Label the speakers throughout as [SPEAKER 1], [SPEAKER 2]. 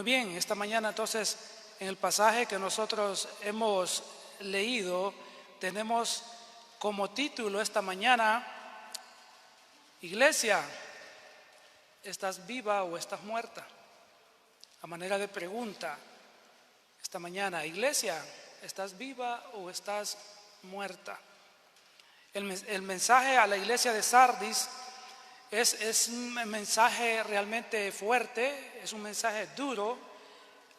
[SPEAKER 1] Muy bien, esta mañana entonces en el pasaje que nosotros hemos leído tenemos como título esta mañana: Iglesia, ¿estás viva o estás muerta? A manera de pregunta esta mañana: Iglesia, ¿estás viva o estás muerta? El mensaje a la iglesia de Sardis es un mensaje realmente fuerte, es un mensaje duro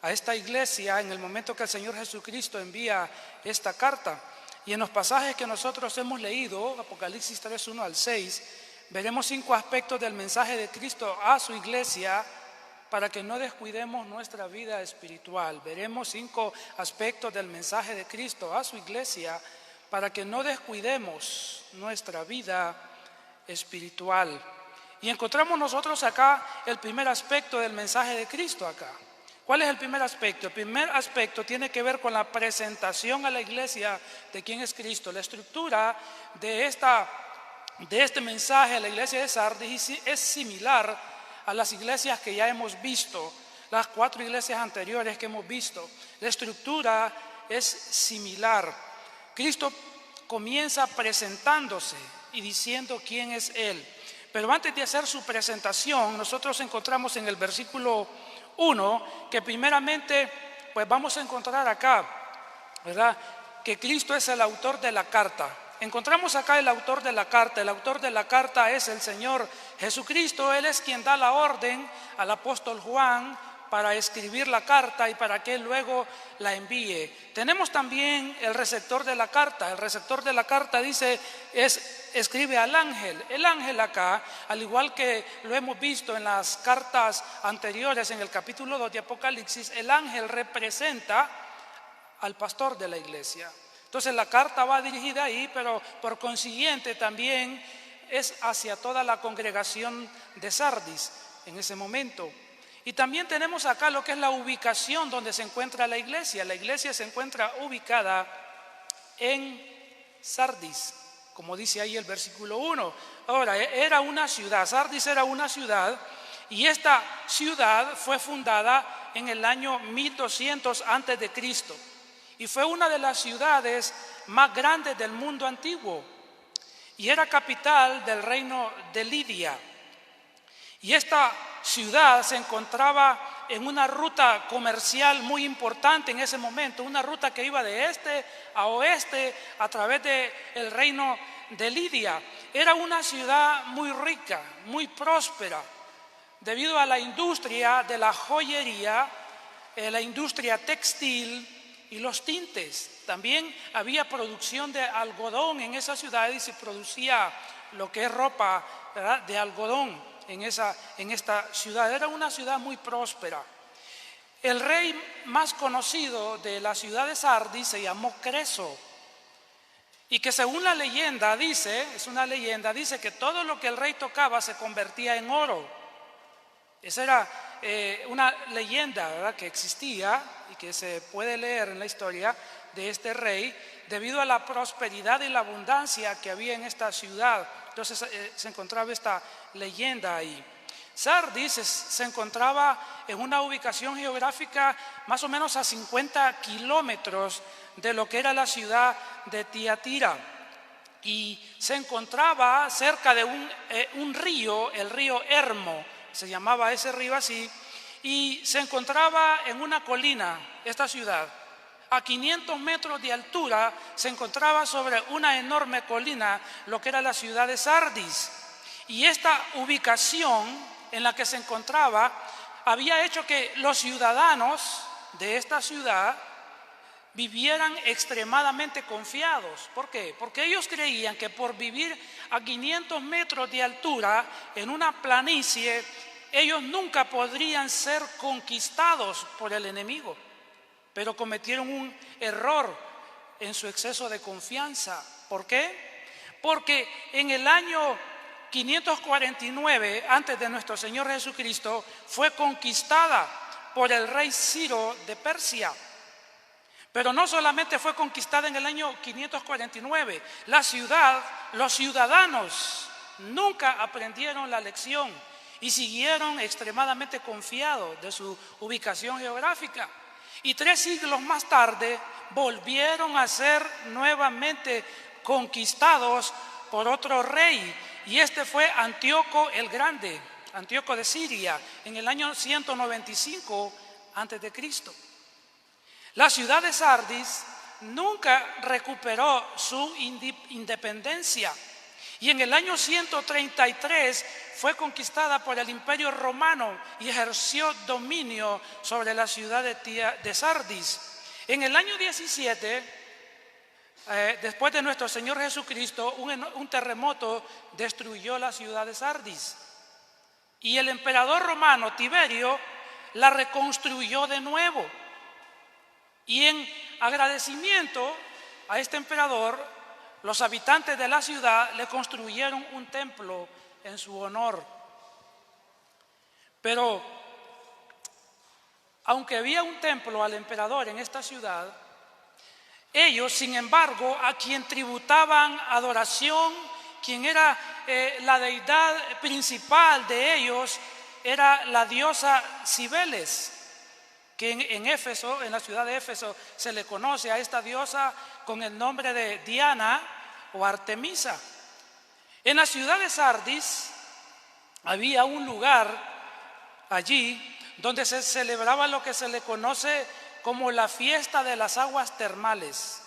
[SPEAKER 1] a esta iglesia en el momento que el Señor Jesucristo envía esta carta. Y en los pasajes que nosotros hemos leído, Apocalipsis 3, 1 al 6, veremos 5 aspectos del mensaje de Cristo a su iglesia para que no descuidemos nuestra vida espiritual. Veremos 5 aspectos del mensaje de Cristo a su iglesia para que no descuidemos nuestra vida espiritual. Y encontramos nosotros acá el primer aspecto del mensaje de Cristo acá. ¿Cuál es el primer aspecto? El primer aspecto tiene que ver con la presentación a la iglesia de quién es Cristo. La estructura de este mensaje a la iglesia de Sardis es similar a las iglesias que ya hemos visto, las 4 iglesias anteriores que hemos visto. La estructura es similar. Cristo comienza presentándose y diciendo quién es Él. Pero antes de hacer su presentación, nosotros encontramos en el versículo 1 que primeramente pues vamos a encontrar acá, ¿verdad?, que Cristo es el autor de la carta. Encontramos acá el autor de la carta. El autor de la carta es el Señor Jesucristo. Él es quien da la orden al apóstol Juan para escribir la carta y para que él luego la envíe. Tenemos también el receptor de la carta. El receptor de la carta escribe al ángel. El ángel acá, al igual que lo hemos visto en las cartas anteriores, en el capítulo 2 de Apocalipsis, el ángel representa al pastor de la iglesia. Entonces la carta va dirigida ahí, pero por consiguiente también es hacia toda la congregación de Sardis en ese momento. Y también tenemos acá lo que es la ubicación donde se encuentra la iglesia. La iglesia se encuentra ubicada en Sardis, como dice ahí el versículo 1. Ahora, era una ciudad, Sardis era una ciudad, y esta ciudad fue fundada en el año 1200 antes de Cristo. Y fue una de las ciudades más grandes del mundo antiguo. Y era capital del reino de Lidia. Y esta ciudad se encontraba en una ruta comercial muy importante en ese momento, una ruta que iba de este a oeste a través del reino de Lidia. Era una ciudad muy rica, muy próspera, debido a la industria de la joyería, la industria textil y los tintes. También había producción de algodón en esa ciudad y se producía lo que es ropa, ¿verdad?, de algodón en esta ciudad. Era una ciudad muy próspera. El rey más conocido de la ciudad de Sardis se llamó Creso, y que según la leyenda dice que todo lo que el rey tocaba se convertía en oro. Esa era una leyenda, ¿verdad?, que existía y que se puede leer en la historia de este rey debido a la prosperidad y la abundancia que había en esta ciudad. Entonces se encontraba esta leyenda ahí. Sardis se encontraba en una ubicación geográfica más o menos a 50 kilómetros de lo que era la ciudad de Tiatira, y se encontraba cerca de un río, el río Hermo, se llamaba ese río así, y se encontraba en una colina, esta ciudad. A 500 metros de altura se encontraba sobre una enorme colina lo que era la ciudad de Sardis. Y esta ubicación en la que se encontraba había hecho que los ciudadanos de esta ciudad vivieran extremadamente confiados. ¿Por qué? Porque ellos creían que por vivir a 500 metros de altura en una planicie, ellos nunca podrían ser conquistados por el enemigo. Pero cometieron un error en su exceso de confianza. ¿Por qué? Porque en el año 549, antes de nuestro Señor Jesucristo, fue conquistada por el rey Ciro de Persia. Pero no solamente fue conquistada en el año 549, la ciudad, los ciudadanos nunca aprendieron la lección y siguieron extremadamente confiados de su ubicación geográfica. Y 3 siglos más tarde volvieron a ser nuevamente conquistados por otro rey, y este fue Antíoco el Grande, Antíoco de Siria, en el año 195 a.C. La ciudad de Sardis nunca recuperó su independencia, y en el año 133 fue conquistada por el Imperio Romano y ejerció dominio sobre la ciudad de Sardis. En el año 17, después de nuestro Señor Jesucristo, un terremoto destruyó la ciudad de Sardis, y el emperador romano Tiberio la reconstruyó de nuevo. Y en agradecimiento a este emperador, los habitantes de la ciudad le construyeron un templo en su honor. Pero aunque había un templo al emperador en esta ciudad, ellos, sin embargo, a quien tributaban adoración, quien era la deidad principal de ellos, era la diosa Cibeles, que en Éfeso, en la ciudad de Éfeso, se le conoce a esta diosa con el nombre de Diana o Artemisa. En la ciudad de Sardis había un lugar allí donde se celebraba lo que se le conoce como la fiesta de las aguas termales,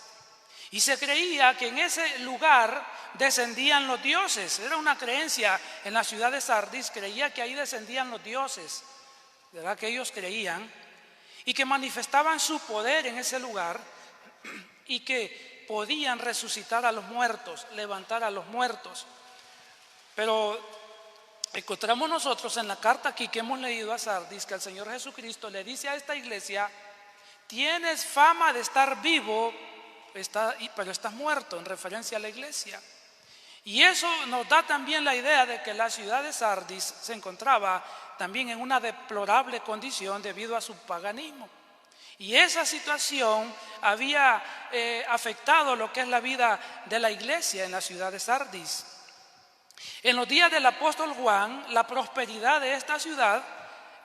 [SPEAKER 1] y se creía que en ese lugar descendían los dioses. Era una creencia en la ciudad de Sardis, creía que ahí descendían los dioses, ¿verdad? Que ellos creían, y que manifestaban su poder en ese lugar, y que podían resucitar a los muertos, levantar a los muertos. Pero encontramos nosotros en la carta aquí que hemos leído a Sardis que el Señor Jesucristo le dice a esta iglesia: tienes fama de estar vivo, pero estás muerto, en referencia a la iglesia. Y eso nos da también la idea de que la ciudad de Sardis se encontraba también en una deplorable condición debido a su paganismo. Y esa situación había afectado lo que es la vida de la iglesia en la ciudad de Sardis. En los días del apóstol Juan, la prosperidad de esta ciudad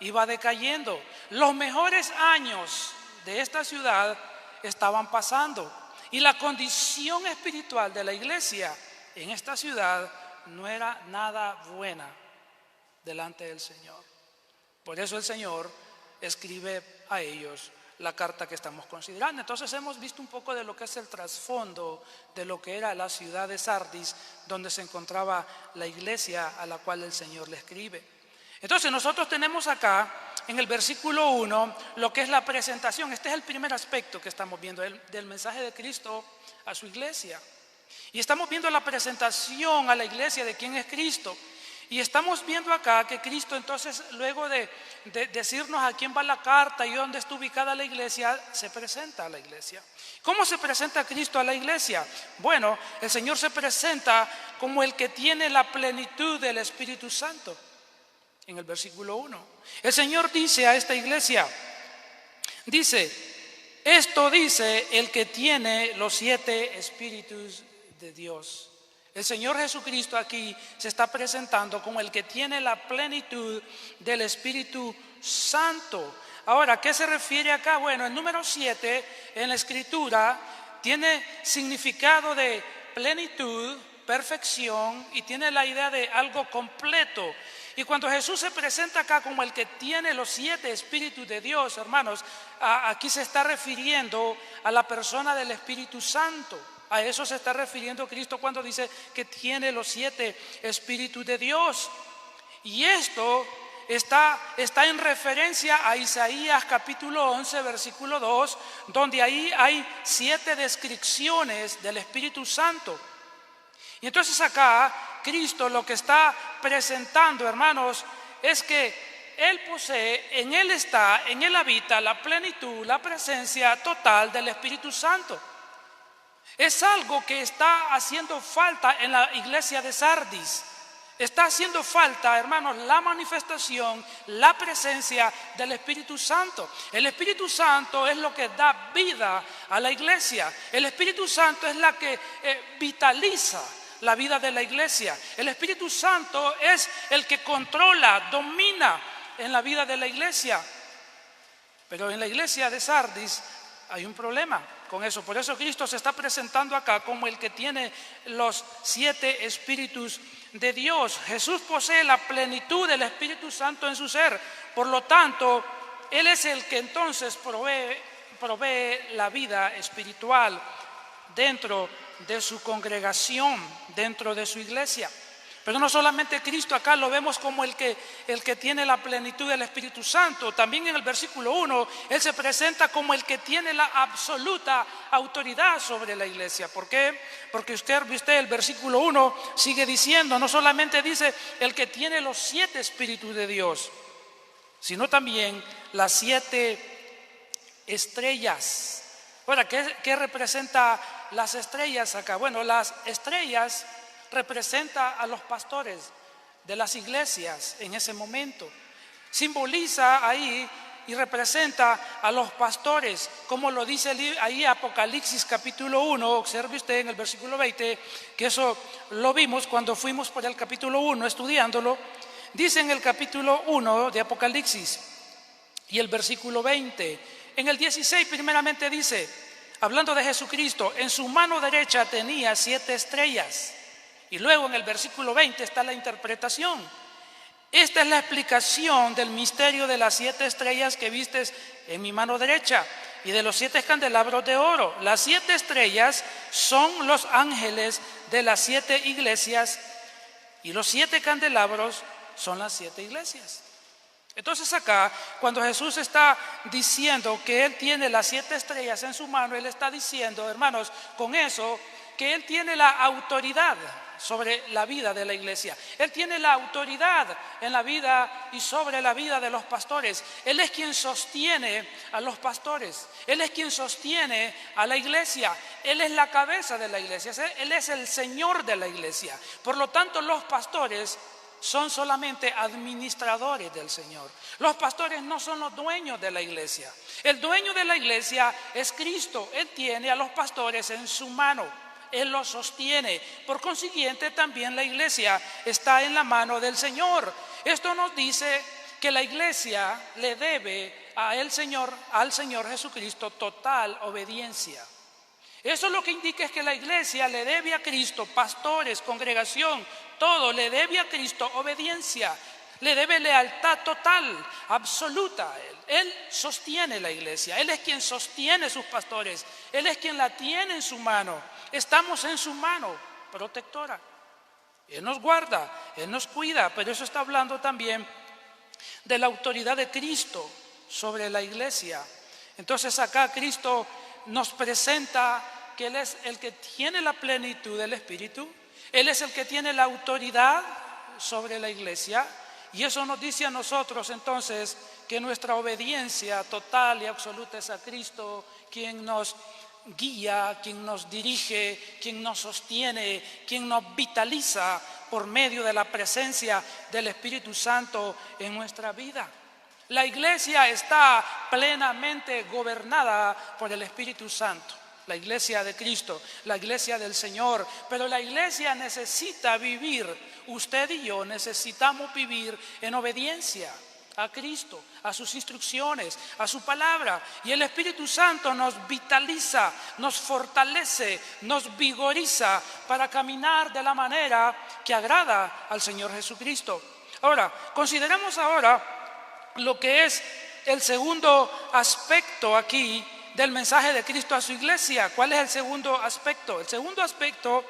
[SPEAKER 1] iba decayendo. Los mejores años de esta ciudad estaban pasando, y la condición espiritual de la iglesia en esta ciudad no era nada buena delante del Señor. Por eso el Señor escribe a ellos la carta que estamos considerando. Entonces hemos visto un poco de lo que es el trasfondo de lo que era la ciudad de Sardis, donde se encontraba la iglesia a la cual el Señor le escribe. Entonces nosotros tenemos acá en el versículo 1 lo que es la presentación. Este es el primer aspecto que estamos viendo del mensaje de Cristo a su iglesia. Y estamos viendo la presentación a la iglesia de quién es Cristo. Y estamos viendo acá que Cristo, entonces, luego de decirnos a quién va la carta y dónde está ubicada la iglesia, se presenta a la iglesia. ¿Cómo se presenta Cristo a la iglesia? Bueno, el Señor se presenta como el que tiene la plenitud del Espíritu Santo. En el versículo 1, el Señor dice a esta iglesia, dice: esto dice el que tiene los 7 espíritus de Dios. El Señor Jesucristo aquí se está presentando como el que tiene la plenitud del Espíritu Santo. Ahora, ¿qué se refiere acá? Bueno, el número 7 en la Escritura tiene significado de plenitud, perfección, y tiene la idea de algo completo. Y cuando Jesús se presenta acá como el que tiene los 7 espíritus de Dios, hermanos, aquí se está refiriendo a la persona del Espíritu Santo. A eso se está refiriendo Cristo cuando dice que tiene los 7 espíritus de Dios. Y esto está en referencia a Isaías capítulo 11, versículo 2, donde ahí hay 7 descripciones del Espíritu Santo. Y entonces acá Cristo lo que está presentando, hermanos, es que Él posee, en Él está, en Él habita la plenitud, la presencia total del Espíritu Santo. Es algo que está haciendo falta en la iglesia de Sardis. Está haciendo falta, hermanos, la manifestación, la presencia del Espíritu Santo. El Espíritu Santo es lo que da vida a la iglesia. El Espíritu Santo es la que vitaliza, la vida de la iglesia. El Espíritu Santo es el que controla, domina en la vida de la iglesia. Pero en la iglesia de Sardis hay un problema con eso. Por eso Cristo se está presentando acá como el que tiene los 7 espíritus de Dios. Jesús posee la plenitud del Espíritu Santo en su ser. Por lo tanto, Él es el que entonces provee la vida espiritual dentro de su congregación, dentro de su iglesia. Pero no solamente Cristo, acá lo vemos como el que tiene la plenitud del Espíritu Santo. También en el versículo 1, Él se presenta como el que tiene la absoluta autoridad sobre la iglesia. ¿Por qué? Porque usted el versículo 1 sigue diciendo, no solamente dice el que tiene los 7 espíritus de Dios, sino también las 7 estrellas. Ahora, ¿qué representa las estrellas acá? Bueno, las estrellas representa a los pastores de las iglesias en ese momento. Simboliza ahí y representa a los pastores, como lo dice ahí Apocalipsis capítulo 1, observe usted en el versículo 20, que eso lo vimos cuando fuimos por el capítulo 1 estudiándolo. Dice en el capítulo 1 de Apocalipsis y el versículo 20, en el 16 primeramente dice, hablando de Jesucristo, en su mano derecha tenía 7 estrellas. Y luego en el versículo 20 está la interpretación. Esta es la explicación del misterio de las 7 estrellas que vistes en mi mano derecha y de los 7 candelabros de oro. Las 7 estrellas son los ángeles de las 7 iglesias y los 7 candelabros son las 7 iglesias. Entonces acá, cuando Jesús está diciendo que Él tiene las 7 estrellas en su mano, Él está diciendo, hermanos, con eso, que Él tiene la autoridad sobre la vida de la iglesia. Él tiene la autoridad en la vida y sobre la vida de los pastores. Él es quien sostiene a los pastores. Él es quien sostiene a la iglesia. Él es la cabeza de la iglesia. Él es el Señor de la iglesia. Por lo tanto, los pastores son solamente administradores del Señor. Los pastores no son los dueños de la iglesia. El dueño de la iglesia es Cristo. Él tiene a los pastores en su mano. Él los sostiene. Por consiguiente, también la iglesia está en la mano del Señor. Esto nos dice que la iglesia le debe al Señor Jesucristo total obediencia. Eso lo que indica es que la iglesia le debe a Cristo, pastores, congregación, todo le debe a Cristo obediencia. Le debe lealtad total, absoluta a Él. Él sostiene la iglesia. Él es quien sostiene sus pastores. Él es quien la tiene en su mano. Estamos en su mano protectora. Él nos guarda, Él nos cuida. Pero eso está hablando también de la autoridad de Cristo sobre la iglesia. Entonces acá Cristo nos presenta que Él es el que tiene la plenitud del Espíritu. Él es el que tiene la autoridad sobre la iglesia. Y eso nos dice a nosotros entonces que nuestra obediencia total y absoluta es a Cristo, quien nos guía, quien nos dirige, quien nos sostiene, quien nos vitaliza por medio de la presencia del Espíritu Santo en nuestra vida. La iglesia está plenamente gobernada por el Espíritu Santo. La iglesia de Cristo, la iglesia del Señor, pero la iglesia necesita vivir, usted y yo necesitamos vivir en obediencia a Cristo, a sus instrucciones, a su palabra. Y el Espíritu Santo nos vitaliza, nos fortalece, nos vigoriza para caminar de la manera que agrada al Señor Jesucristo. Ahora, consideremos ahora lo que es el segundo aspecto aquí del mensaje de Cristo a su iglesia. ¿Cuál es el segundo aspecto? El segundo aspecto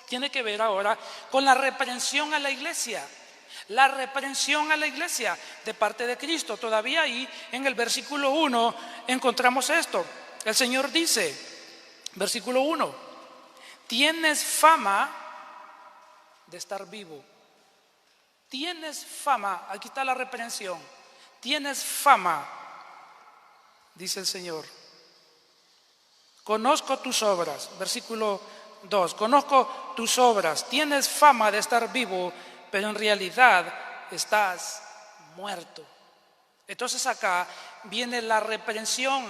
[SPEAKER 1] tiene que ver ahora con la reprensión a la iglesia. La reprensión a la iglesia de parte de Cristo. Todavía ahí en el versículo 1 encontramos esto. El Señor dice, versículo 1, tienes fama de estar vivo. Tienes fama, aquí está la reprensión. Tienes fama, dice el Señor. Conozco tus obras, versículo 2, conozco tus obras, tienes fama de estar vivo, pero en realidad estás muerto. Entonces acá viene la reprensión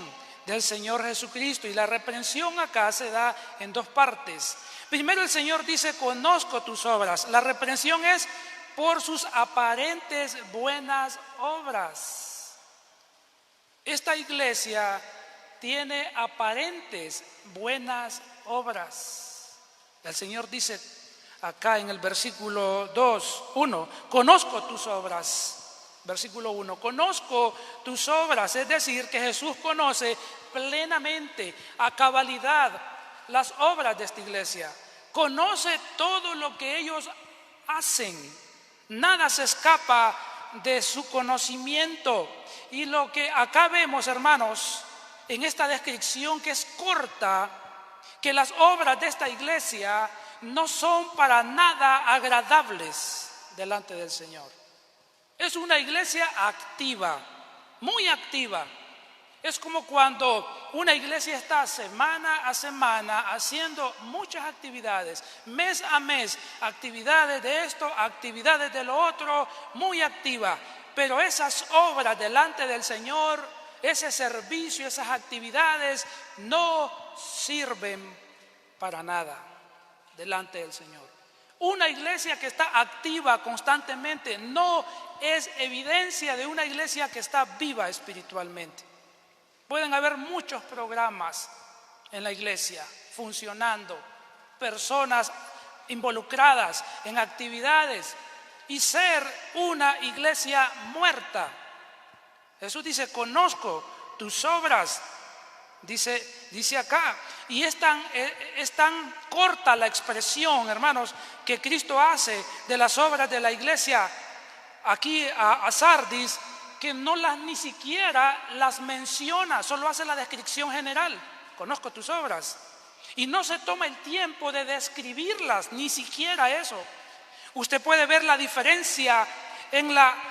[SPEAKER 1] del Señor Jesucristo. Y la reprensión acá se da en dos partes. Primero el Señor dice, conozco tus obras. La reprensión es por sus aparentes buenas obras. Esta iglesia tiene aparentes buenas obras. El Señor dice acá en el versículo 1, conozco tus obras. Versículo 1, conozco tus obras, es decir, que Jesús conoce plenamente, a cabalidad, las obras de esta iglesia. Conoce todo lo que ellos hacen. Nada se escapa de su conocimiento. Y lo que acá vemos, hermanos, en esta descripción que es corta, que las obras de esta iglesia no son para nada agradables delante del Señor. Es una iglesia activa, muy activa. Es como cuando una iglesia está semana a semana haciendo muchas actividades, mes a mes, actividades de esto, actividades de lo otro, muy activa. Pero esas obras delante del Señor, ese servicio, esas actividades no sirven para nada delante del Señor. Una iglesia que está activa constantemente no es evidencia de una iglesia que está viva espiritualmente. Pueden haber muchos programas en la iglesia funcionando, personas involucradas en actividades y ser una iglesia muerta. Jesús dice, conozco tus obras, dice acá. Y es tan corta la expresión, hermanos, que Cristo hace de las obras de la iglesia aquí a Sardis, que no las ni siquiera las menciona, solo hace la descripción general. Conozco tus obras. Y no se toma el tiempo de describirlas, ni siquiera eso. Usted puede ver la diferencia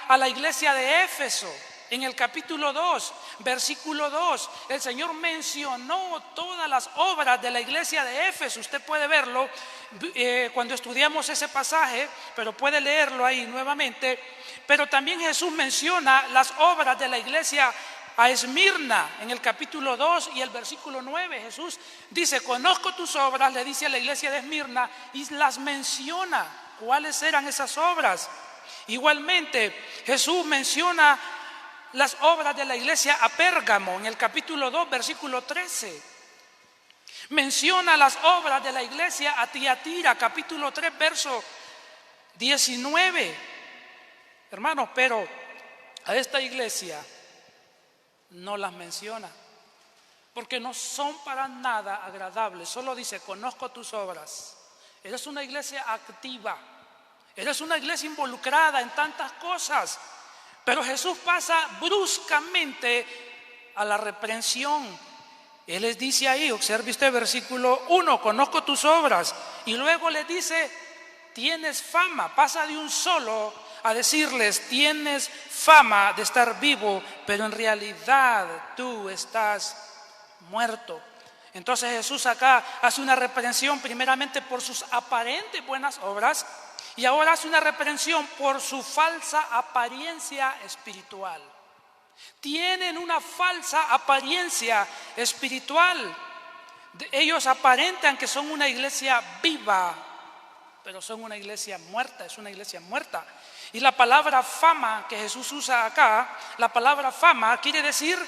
[SPEAKER 1] a la iglesia de Éfeso. En el capítulo 2, versículo 2, el Señor mencionó todas las obras de la iglesia de Éfeso. Usted puede verlo cuando estudiamos ese pasaje, pero puede leerlo ahí nuevamente. Pero también Jesús menciona las obras de la iglesia a Esmirna en el capítulo 2 y el versículo 9. Jesús dice, conozco tus obras, le dice a la iglesia de Esmirna y las menciona. ¿Cuáles eran esas obras? Igualmente, Jesús menciona las obras de la iglesia a Pérgamo en el capítulo 2, versículo 13. Menciona las obras de la iglesia a Tiatira, capítulo 3, verso 19. Hermanos, pero a esta iglesia no las menciona, porque no son para nada agradables. Solo dice, conozco tus obras. Eres una iglesia activa, eres una iglesia involucrada en tantas cosas. Pero Jesús pasa bruscamente a la reprensión. Él les dice ahí, observe usted versículo 1, conozco tus obras. Y luego les dice, tienes fama. Pasa de un solo a decirles, tienes fama de estar vivo, pero en realidad tú estás muerto. Entonces Jesús acá hace una reprensión primeramente por sus aparentes buenas obras. Y ahora hace una reprensión por su falsa apariencia espiritual. Tienen una falsa apariencia espiritual. Ellos aparentan que son una iglesia viva, pero son una iglesia muerta, es una iglesia muerta. Y la palabra fama que Jesús usa acá, la palabra fama quiere decir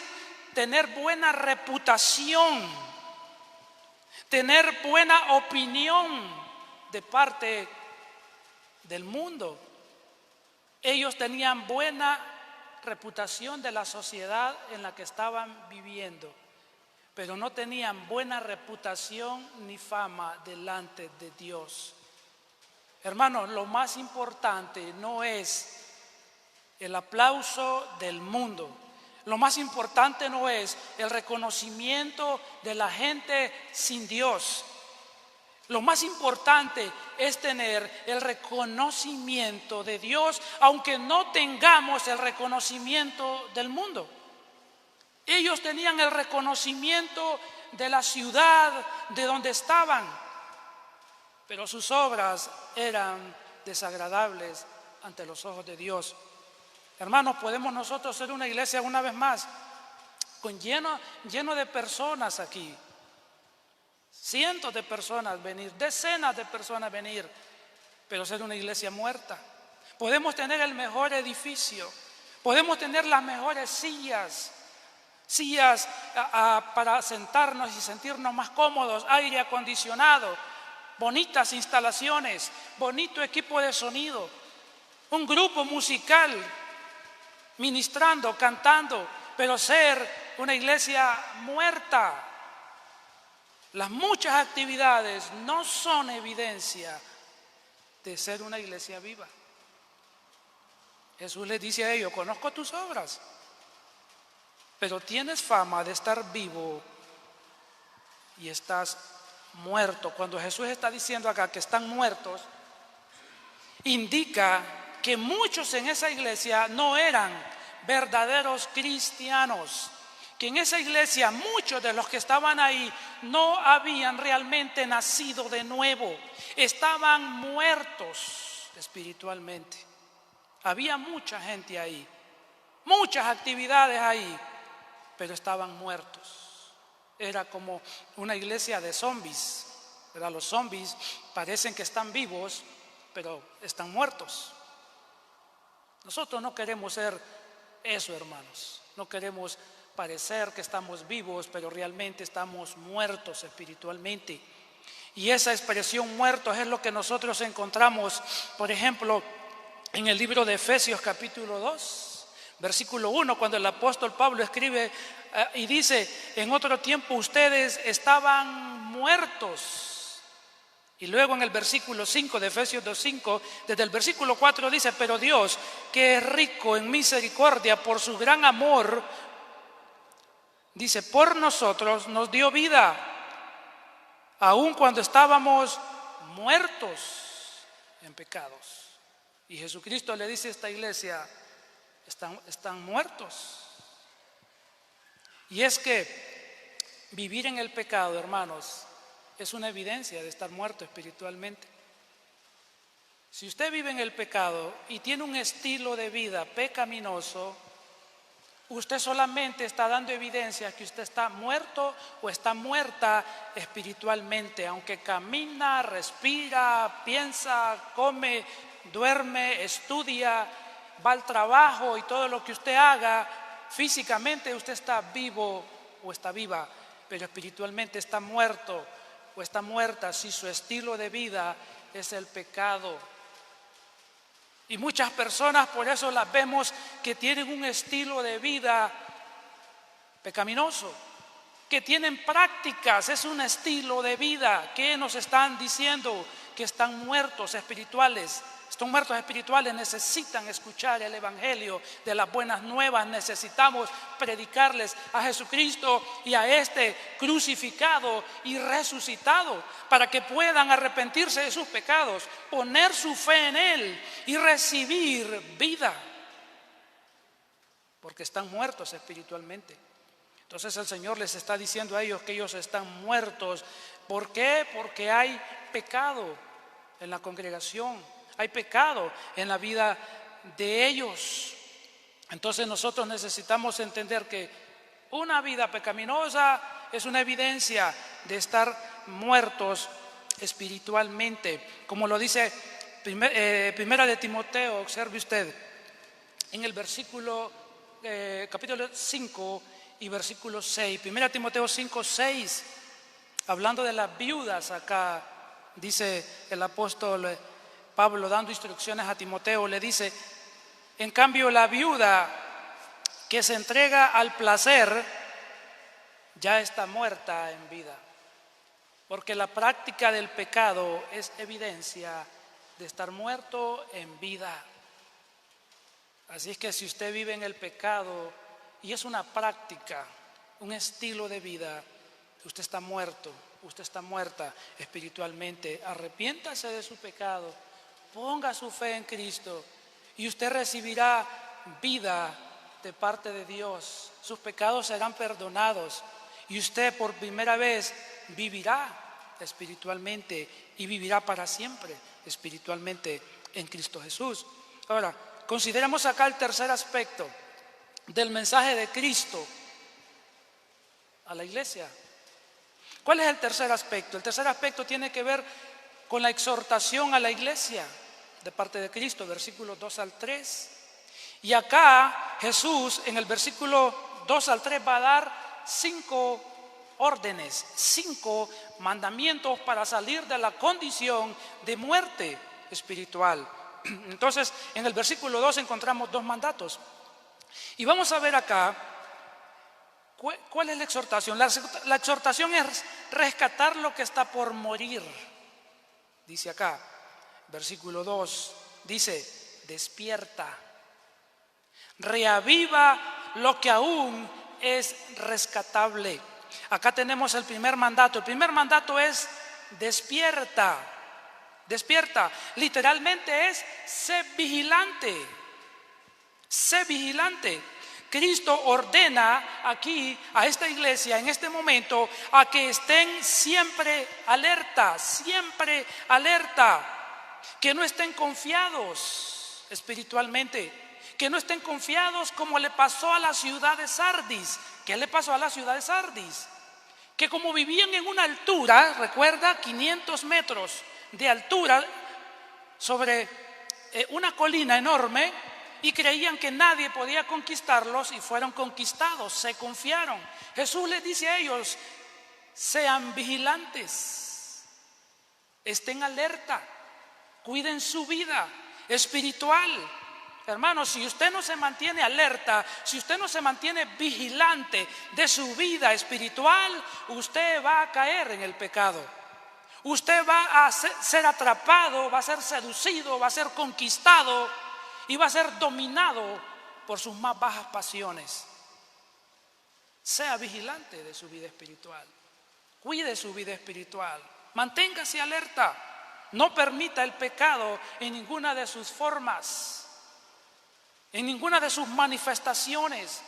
[SPEAKER 1] tener buena reputación, tener buena opinión de parte del mundo. Ellos tenían buena reputación de la sociedad en la que estaban viviendo, pero no tenían buena reputación ni fama delante de Dios. Hermanos, lo más importante no es el aplauso del mundo. Lo más importante no es el reconocimiento de la gente sin Dios. Lo más importante es tener el reconocimiento de Dios, aunque no tengamos el reconocimiento del mundo. Ellos tenían el reconocimiento de la ciudad de donde estaban, pero sus obras eran desagradables ante los ojos de Dios. Hermanos, ¿podemos nosotros ser una iglesia una vez más con lleno de personas aquí. Cientos de personas venir, decenas de personas venir, pero ser una iglesia muerta. Podemos tener el mejor edificio, podemos tener las mejores sillas para sentarnos y sentirnos más cómodos, aire acondicionado, bonitas instalaciones, bonito equipo de sonido, un grupo musical ministrando, cantando, pero ser una iglesia muerta. Las muchas actividades no son evidencia de ser una iglesia viva. Jesús les dice a ellos: conozco tus obras, pero tienes fama de estar vivo y estás muerto. Cuando Jesús está diciendo acá que están muertos, indica que muchos en esa iglesia no eran verdaderos cristianos, que en esa iglesia muchos de los que estaban ahí no habían realmente nacido de nuevo, estaban muertos espiritualmente. Había mucha gente ahí, muchas actividades ahí, pero estaban muertos. Era como una iglesia de zombies, ¿verdad? Los zombies parecen que están vivos, pero están muertos. Nosotros no queremos ser eso, hermanos. No queremos parecer que estamos vivos, pero realmente estamos muertos espiritualmente. Y esa expresión muertos es lo que nosotros encontramos, por ejemplo, en el libro de Efesios capítulo 2, versículo 1, cuando el apóstol Pablo escribe y dice: en otro tiempo ustedes estaban muertos. Y luego en el versículo 5 de Efesios 2:5, desde el versículo 4 dice: pero Dios, que es rico en misericordia por su gran amor, dice, por nosotros nos dio vida, aun cuando estábamos muertos en pecados. Y Jesucristo le dice a esta iglesia: están muertos. Y es que vivir en el pecado, hermanos, es una evidencia de estar muerto espiritualmente. Si usted vive en el pecado y tiene un estilo de vida pecaminoso, usted solamente está dando evidencia que usted está muerto o está muerta espiritualmente, aunque camina, respira, piensa, come, duerme, estudia, va al trabajo y todo lo que usted haga, físicamente usted está vivo o está viva, pero espiritualmente está muerto o está muerta si su estilo de vida es el pecado. Y muchas personas por eso las vemos que tienen un estilo de vida pecaminoso, que tienen prácticas, es un estilo de vida que nos están diciendo que están muertos espirituales. Estos muertos espirituales necesitan escuchar el evangelio de las buenas nuevas. Necesitamos predicarles a Jesucristo y a este crucificado y resucitado para que puedan arrepentirse de sus pecados, poner su fe en Él y recibir vida, porque están muertos espiritualmente. Entonces el Señor les está diciendo a ellos que ellos están muertos. ¿Por qué? Porque hay pecado en la congregación. Hay pecado en la vida de ellos. Entonces nosotros necesitamos entender que una vida pecaminosa es una evidencia de estar muertos espiritualmente. Como lo dice Primera de Timoteo, observe usted, en el versículo, capítulo 5 y versículo 6. Primera Timoteo 5, 6, hablando de las viudas acá, dice el apóstol Pablo, dando instrucciones a Timoteo, le dice: en cambio la viuda que se entrega al placer ya está muerta en vida, porque la práctica del pecado es evidencia de estar muerto en vida. Así es que si usted vive en el pecado y es una práctica, un estilo de vida, usted está muerto, usted está muerta espiritualmente. Arrepiéntase de su pecado, ponga su fe en Cristo y usted recibirá vida de parte de Dios. Sus pecados serán perdonados y usted por primera vez vivirá espiritualmente y vivirá para siempre espiritualmente en Cristo Jesús. Ahora, consideremos acá el tercer aspecto del mensaje de Cristo a la iglesia. ¿Cuál es el tercer aspecto? El tercer aspecto tiene que ver con la exhortación a la iglesia de parte de Cristo, versículos 2 al 3. Y acá Jesús en el versículo 2 al 3 va a dar 5 órdenes, 5 mandamientos para salir de la condición de muerte espiritual. Entonces, en el versículo 2 encontramos 2 mandatos. Y vamos a ver acá cuál es la exhortación. La exhortación es rescatar lo que está por morir. Dice acá, versículo 2, dice, despierta, reaviva lo que aún es rescatable. Acá tenemos el primer mandato. El primer mandato es despierta. Despierta. Literalmente es sé vigilante. Sé vigilante. Cristo ordena aquí a esta iglesia en este momento a que estén siempre alerta, que no estén confiados espiritualmente, que no estén confiados como le pasó a la ciudad de Sardis. ¿Qué le pasó a la ciudad de Sardis? Que como vivían en una altura, recuerda, 500 metros de altura sobre una colina enorme, y creían que nadie podía conquistarlos y fueron conquistados, se confiaron. Jesús les dice a ellos, sean vigilantes, estén alerta, cuiden su vida espiritual. Hermanos, si usted no se mantiene alerta, si usted no se mantiene vigilante de su vida espiritual, usted va a caer en el pecado. Usted va a ser atrapado, va a ser seducido, va a ser conquistado y va a ser dominado por sus más bajas pasiones. Sea vigilante de su vida espiritual. Cuide su vida espiritual. Manténgase alerta. No permita el pecado en ninguna de sus formas, en ninguna de sus manifestaciones.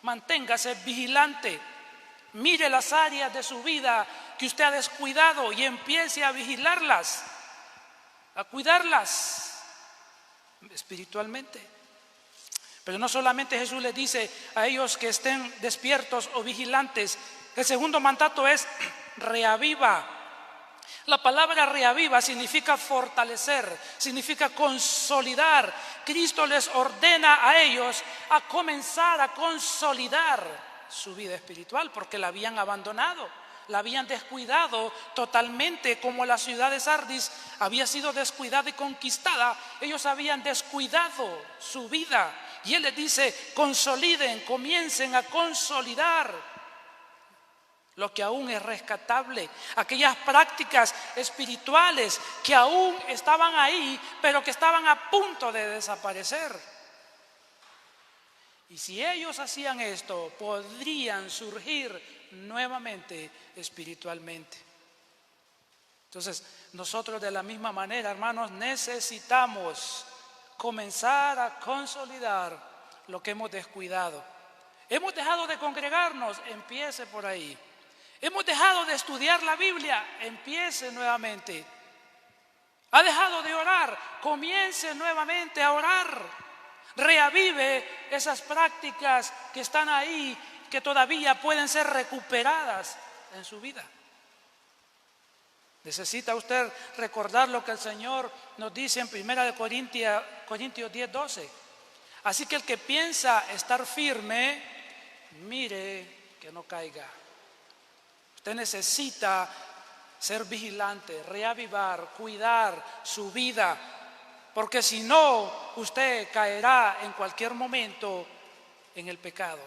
[SPEAKER 1] Manténgase vigilante. Mire las áreas de su vida que usted ha descuidado y empiece a vigilarlas, a cuidarlas espiritualmente. Pero no solamente Jesús les dice a ellos que estén despiertos o vigilantes. El segundo mandato es reaviva. La palabra reaviva significa fortalecer, significa consolidar. Cristo les ordena a ellos a comenzar a consolidar su vida espiritual porque la habían abandonado, la habían descuidado totalmente, como la ciudad de Sardis había sido descuidada y conquistada. Ellos habían descuidado su vida y Él les dice, consoliden, comiencen a consolidar lo que aún es rescatable, aquellas prácticas espirituales que aún estaban ahí, pero que estaban a punto de desaparecer. Y si ellos hacían esto, podrían surgir nuevamente espiritualmente. Entonces, nosotros de la misma manera, hermanos, necesitamos comenzar a consolidar lo que hemos descuidado. Hemos dejado de congregarnos, empiece por ahí. Hemos dejado de estudiar la Biblia, empiece nuevamente. Ha dejado de orar, comience nuevamente a orar. Reavive esas prácticas que están ahí, que todavía pueden ser recuperadas en su vida. Necesita usted recordar lo que el Señor nos dice en 1 Corintios 10:12. Así que el que piensa estar firme, mire que no caiga. Usted necesita ser vigilante, reavivar, cuidar su vida, porque si no, usted caerá en cualquier momento en el pecado.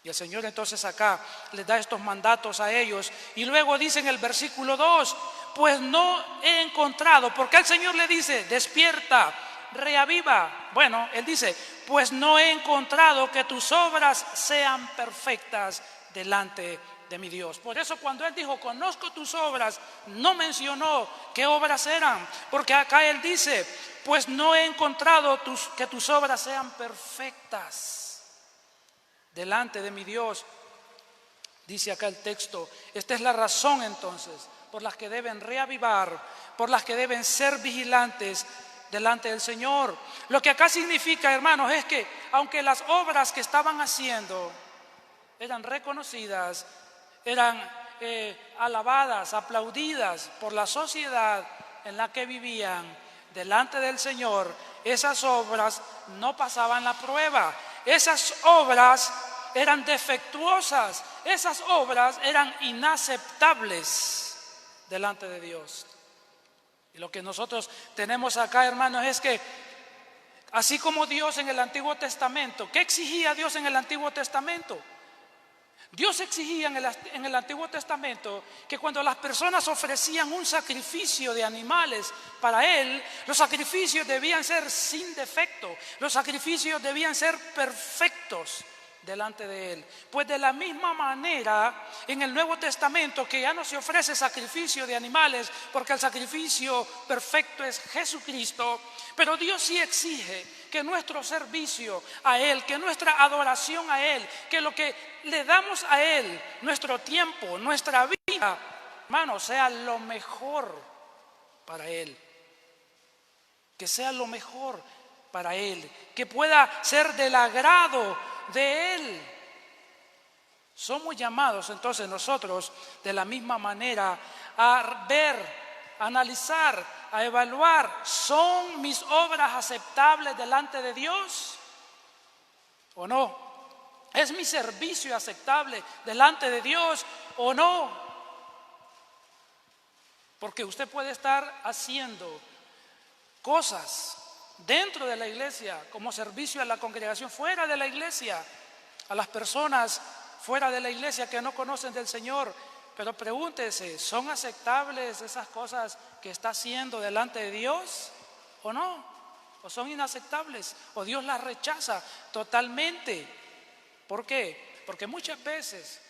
[SPEAKER 1] Y el Señor entonces acá les da estos mandatos a ellos. Y luego dice en el versículo 2, pues no he encontrado, porque el Señor le dice, despierta, reaviva. Bueno, Él dice, pues no he encontrado que tus obras sean perfectas delante de mi Dios. Por eso cuando Él dijo, conozco tus obras, no mencionó qué obras eran, porque acá Él dice, pues no he encontrado que tus obras sean perfectas delante de mi Dios. Dice acá el texto, esta es la razón entonces por las que deben reavivar, por las que deben ser vigilantes delante del Señor. Lo que acá significa, hermanos, es que aunque las obras que estaban haciendo eran reconocidas, eran alabadas, aplaudidas por la sociedad en la que vivían delante del Señor, esas obras no pasaban la prueba. Esas obras eran defectuosas, esas obras eran inaceptables delante de Dios. Y lo que nosotros tenemos acá, hermanos, es que así como Dios en el Antiguo Testamento, ¿qué exigía Dios en el Antiguo Testamento? Dios exigía en el Antiguo Testamento que cuando las personas ofrecían un sacrificio de animales para Él, los sacrificios debían ser sin defecto, los sacrificios debían ser perfectos delante de Él. Pues de la misma manera, en el Nuevo Testamento, que ya no se ofrece sacrificio de animales, porque el sacrificio perfecto es Jesucristo, pero Dios sí exige que nuestro servicio a Él, que nuestra adoración a Él, que lo que le damos a Él, nuestro tiempo, nuestra vida, hermano, sea lo mejor para Él. Que sea lo mejor para Él, que pueda ser del agrado de Él. Somos llamados entonces nosotros de la misma manera a ver, a analizar, a evaluar, ¿son mis obras aceptables delante de Dios o no? ¿Es mi servicio aceptable delante de Dios o no? Porque usted puede estar haciendo cosas dentro de la iglesia como servicio a la congregación, fuera de la iglesia, a las personas fuera de la iglesia que no conocen del Señor. Pero pregúntese, ¿son aceptables esas cosas que está haciendo delante de Dios o no? ¿O son inaceptables? ¿O Dios las rechaza totalmente? ¿Por qué? Porque muchas veces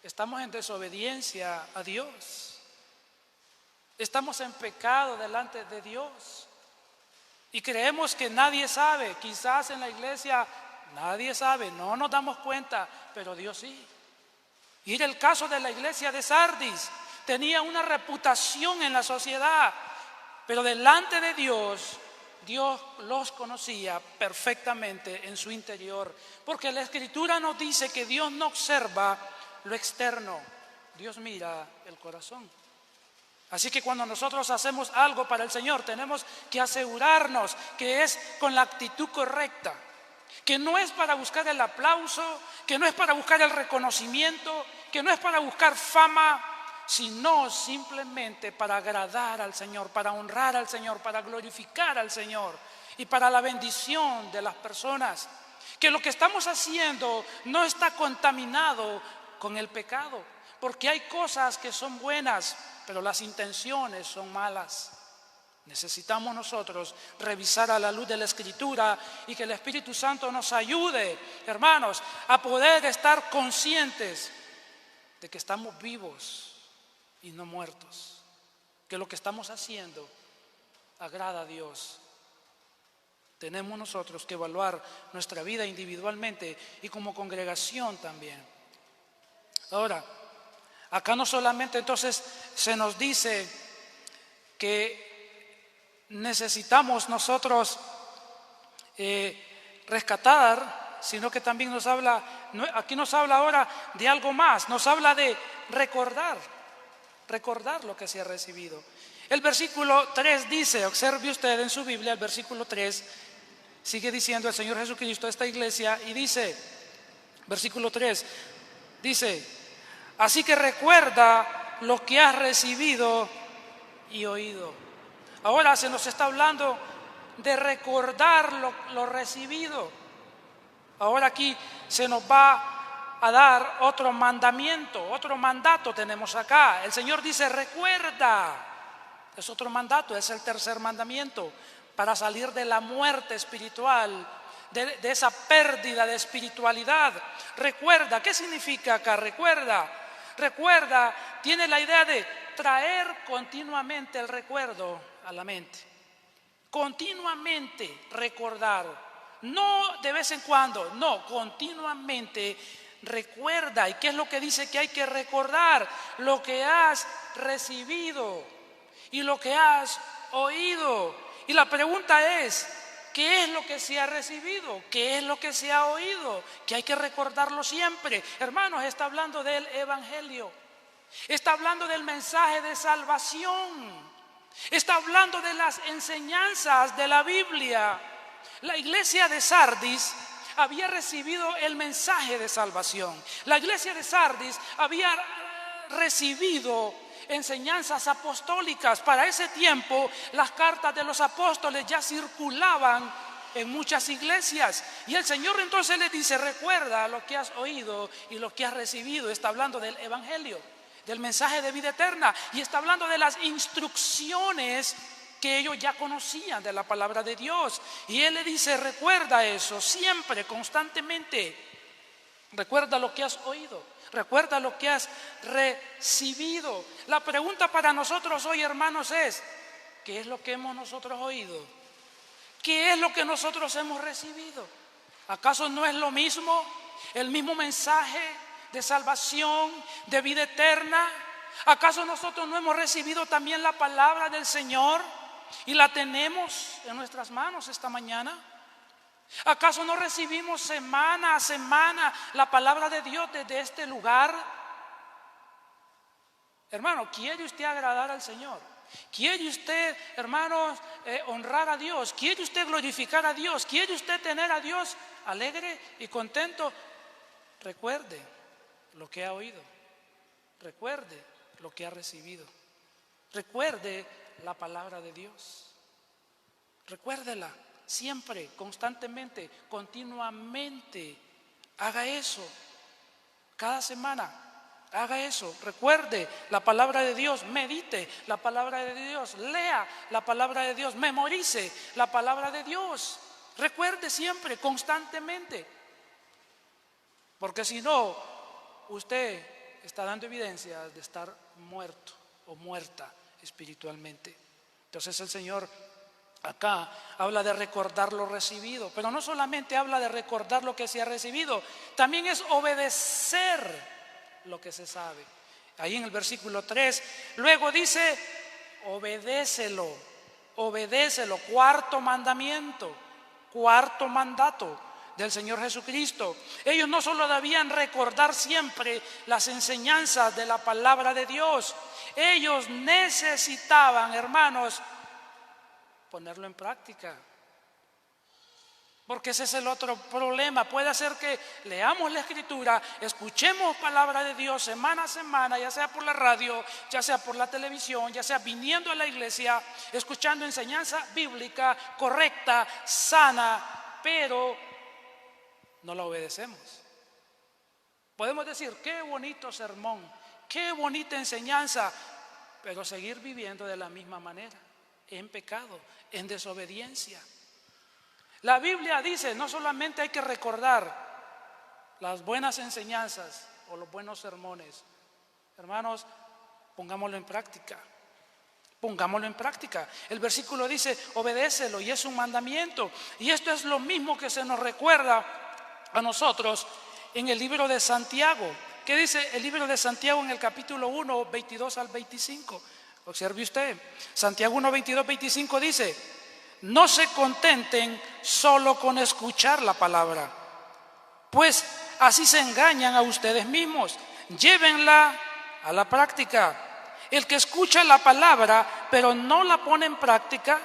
[SPEAKER 1] estamos en desobediencia a Dios. Estamos en pecado delante de Dios. Y creemos que nadie sabe. Quizás en la iglesia nadie sabe, no nos damos cuenta, pero Dios sí. Y era el caso de la iglesia de Sardis. Tenía una reputación en la sociedad, pero delante de Dios, Dios los conocía perfectamente en su interior. Porque la Escritura nos dice que Dios no observa lo externo, Dios mira el corazón. Así que cuando nosotros hacemos algo para el Señor, tenemos que asegurarnos que es con la actitud correcta, que no es para buscar el aplauso, que no es para buscar el reconocimiento, que no es para buscar fama, sino simplemente para agradar al Señor, para honrar al Señor, para glorificar al Señor y para la bendición de las personas. Que lo que estamos haciendo no está contaminado con el pecado, porque hay cosas que son buenas, pero las intenciones son malas. Necesitamos nosotros revisar a la luz de la Escritura y que el Espíritu Santo nos ayude, hermanos, a poder estar conscientes de que estamos vivos y no muertos, que lo que estamos haciendo agrada a Dios. Tenemos nosotros que evaluar nuestra vida individualmente y como congregación también. Ahora, acá no solamente entonces se nos dice que necesitamos nosotros rescatar, sino que también nos habla, aquí nos habla ahora de algo más, nos habla de recordar lo que se ha recibido. El versículo 3 dice, observe usted en su Biblia, el versículo 3 sigue diciendo el Señor Jesucristo a esta iglesia y dice, versículo 3, dice, así que recuerda lo que has recibido y oído. Ahora se nos está hablando de recordar lo recibido. Ahora aquí se nos va a dar otro mandamiento, otro mandato tenemos acá. El Señor dice, recuerda. Es otro mandato, es el tercer mandamiento, para salir de la muerte espiritual, de esa pérdida de espiritualidad. Recuerda, ¿qué significa acá? Recuerda, tiene la idea de traer continuamente el recuerdo a la mente. Continuamente recordar, no de vez en cuando, no, continuamente recuerda. ¿Y qué es lo que dice que hay que recordar? Lo que has recibido y lo que has oído. Y la pregunta es, ¿Qué es lo que se ha recibido? ¿Qué es lo que se ha oído? Que hay que recordarlo siempre. Hermanos, está hablando del Evangelio. Está hablando del mensaje de salvación. Está hablando de las enseñanzas de la Biblia. La iglesia de Sardis había recibido el mensaje de salvación. La iglesia de Sardis había recibido enseñanzas apostólicas. Para ese tiempo las cartas de los apóstoles ya circulaban en muchas iglesias, y el Señor entonces les dice: recuerda lo que has oído y lo que has recibido. Está hablando del Evangelio, del mensaje de vida eterna, y está hablando de las instrucciones que ellos ya conocían de la palabra de Dios. Y Él le dice: recuerda eso siempre, constantemente. Recuerda lo que has oído, recuerda lo que has recibido. La pregunta para nosotros hoy, hermanos, es: ¿qué es lo que hemos nosotros oído? ¿Qué es lo que nosotros hemos recibido? ¿Acaso no es lo mismo, el mismo mensaje de salvación, de vida eterna? ¿Acaso nosotros no hemos recibido también la palabra del Señor y la tenemos en nuestras manos esta mañana? ¿Acaso no recibimos semana a semana la palabra de Dios desde este lugar? Hermano, ¿quiere usted agradar al Señor? ¿Quiere usted, hermanos, honrar a Dios? ¿Quiere usted glorificar a Dios? ¿Quiere usted tener a Dios alegre y contento? Recuerde lo que ha oído. Recuerde lo que ha recibido. Recuerde la palabra de Dios. Recuérdela siempre, constantemente, continuamente. Haga eso cada semana. Haga eso, recuerde la palabra de Dios, medite la palabra de Dios, lea la palabra de Dios, memorice la palabra de Dios. Recuerde siempre, constantemente, porque si no, usted está dando evidencia de estar muerto o muerta espiritualmente. Entonces el Señor acá habla de recordar lo recibido, pero no solamente habla de recordar lo que se ha recibido, también es obedecer lo que se sabe. Ahí en el versículo 3, luego dice: obedécelo, obedécelo. Cuarto mandamiento, cuarto mandato del Señor Jesucristo. Ellos no solo debían recordar siempre las enseñanzas de la palabra de Dios, ellos necesitaban, hermanos, ponerlo en práctica. Porque ese es el otro problema. Puede ser que leamos la Escritura, escuchemos palabra de Dios semana a semana, ya sea por la radio, ya sea por la televisión, ya sea viniendo a la iglesia, escuchando enseñanza bíblica correcta, sana, pero no la obedecemos. Podemos decir: qué bonito sermón, qué bonita enseñanza, pero seguir viviendo de la misma manera, en pecado, en desobediencia. La Biblia dice: no solamente hay que recordar las buenas enseñanzas o los buenos sermones. Hermanos, pongámoslo en práctica. Pongámoslo en práctica. El versículo dice: obedécelo, y es un mandamiento. Y esto es lo mismo que se nos recuerda a nosotros en el libro de Santiago. ¿Qué dice el libro de Santiago en el capítulo 1, 22 al 25? Observe usted. Santiago 1, 22, 25 dice: no se contenten solo con escuchar la palabra, pues así se engañan a ustedes mismos. Llévenla a la práctica. El que escucha la palabra pero no la pone en práctica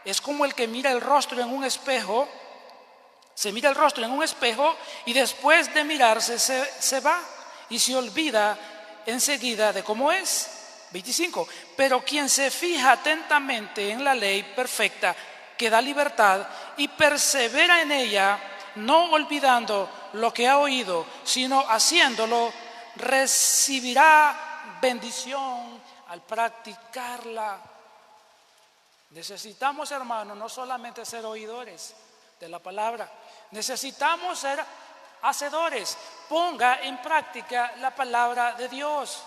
[SPEAKER 1] es como el que mira el rostro en un espejo. Se mira el rostro en un espejo y después de mirarse se va y se olvida enseguida de cómo es. 25. Pero quien se fija atentamente en la ley perfecta que da libertad y persevera en ella, no olvidando lo que ha oído, sino haciéndolo, recibirá bendición al practicarla. Necesitamos, hermanos, no solamente ser oidores de la palabra, necesitamos ser hacedores. Ponga en práctica la palabra de Dios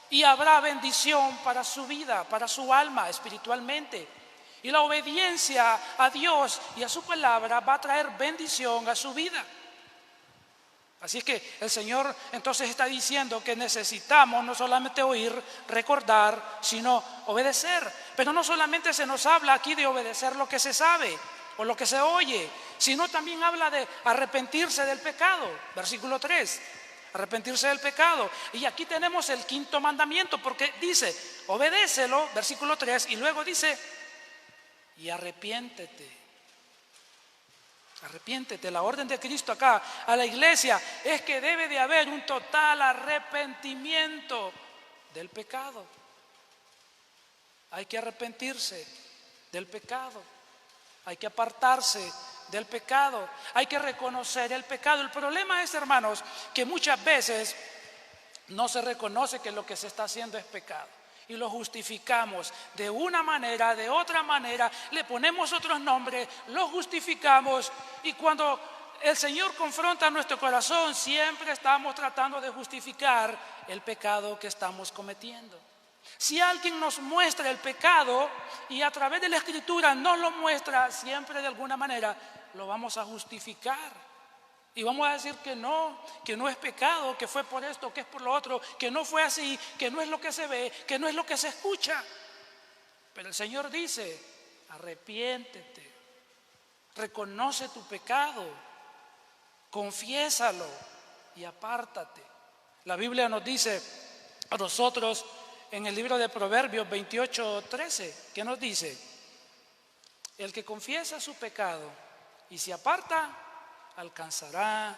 [SPEAKER 1] y habrá bendición para su vida, para su alma espiritualmente. Y la obediencia a Dios y a su palabra va a traer bendición a su vida. Así es que el Señor entonces está diciendo que necesitamos no solamente oír, recordar, sino obedecer. Pero no solamente se nos habla aquí de obedecer lo que se sabe. o lo que se oye, sino también habla de arrepentirse del pecado. Versículo 3, arrepentirse del pecado. Y aquí tenemos el quinto mandamiento, porque dice, obedécelo, versículo 3, y luego dice, y arrepiéntete. Arrepiéntete. La orden de Cristo acá a la iglesia es que debe de haber un total arrepentimiento del pecado. Hay que arrepentirse del pecado. Hay que apartarse del pecado. Hay que reconocer el pecado. El problema es, hermanos, que muchas veces no se reconoce que lo que se está haciendo es pecado. Y lo justificamos de una manera, de otra manera, le ponemos otros nombres, lo justificamos, y cuando el Señor confronta nuestro corazón, siempre estamos tratando de justificar el pecado que estamos cometiendo. Si alguien nos muestra el pecado y a través de la Escritura nos lo muestra, siempre de alguna manera lo vamos a justificar. Y vamos a decir que no es pecado, que fue por esto, que es por lo otro, que no fue así, que no es lo que se ve, que no es lo que se escucha. Pero el Señor dice, arrepiéntete, reconoce tu pecado, confiésalo y apártate. La Biblia nos dice a nosotros en el libro de Proverbios 28:13, ¿qué nos dice? El que confiesa su pecado y se aparta, alcanzará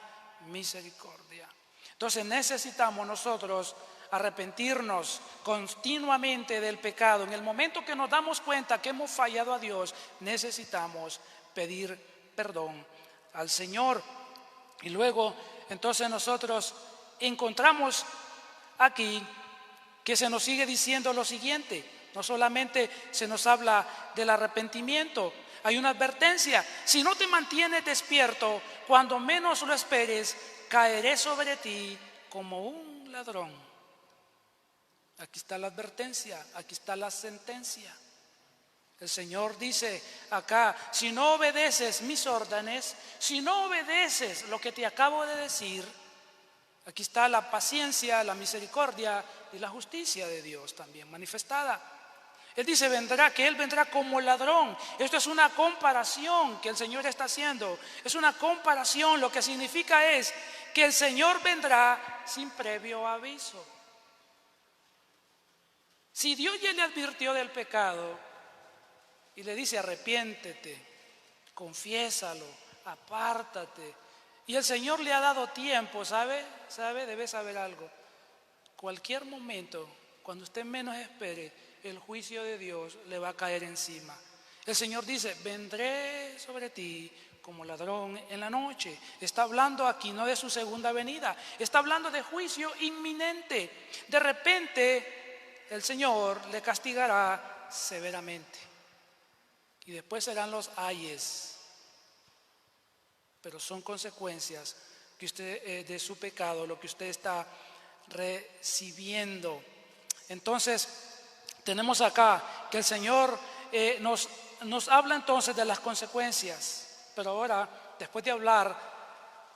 [SPEAKER 1] misericordia. Entonces necesitamos nosotros arrepentirnos continuamente del pecado. En el momento que nos damos cuenta que hemos fallado a Dios, necesitamos pedir perdón al Señor. Y luego entonces nosotros encontramos aquí que se nos sigue diciendo lo siguiente. No solamente se nos habla del arrepentimiento, hay una advertencia: si no te mantienes despierto, cuando menos lo esperes, caeré sobre ti como un ladrón. Aquí está la advertencia, aquí está la sentencia. El Señor dice acá, si no obedeces mis órdenes, si no obedeces lo que te acabo de decir, aquí está la paciencia, la misericordia y la justicia de Dios también manifestada. Él dice, Él vendrá como ladrón. Esto es una comparación que el Señor está haciendo. Es una comparación, lo que significa es que el Señor vendrá sin previo aviso. Si Dios ya le advirtió del pecado y le dice, arrepiéntete, confiésalo, apártate, y el Señor le ha dado tiempo, ¿sabe? Debe saber algo. Cualquier momento, cuando usted menos espere, el juicio de Dios le va a caer encima. El Señor dice, vendré sobre ti como ladrón en la noche. Está hablando aquí no de su segunda venida, está hablando de juicio inminente. De repente el Señor le castigará severamente y después serán los ayes, pero son consecuencias que usted de su pecado, lo que usted está recibiendo. Entonces tenemos acá que el Señor nos habla entonces de las consecuencias, pero ahora, después de hablar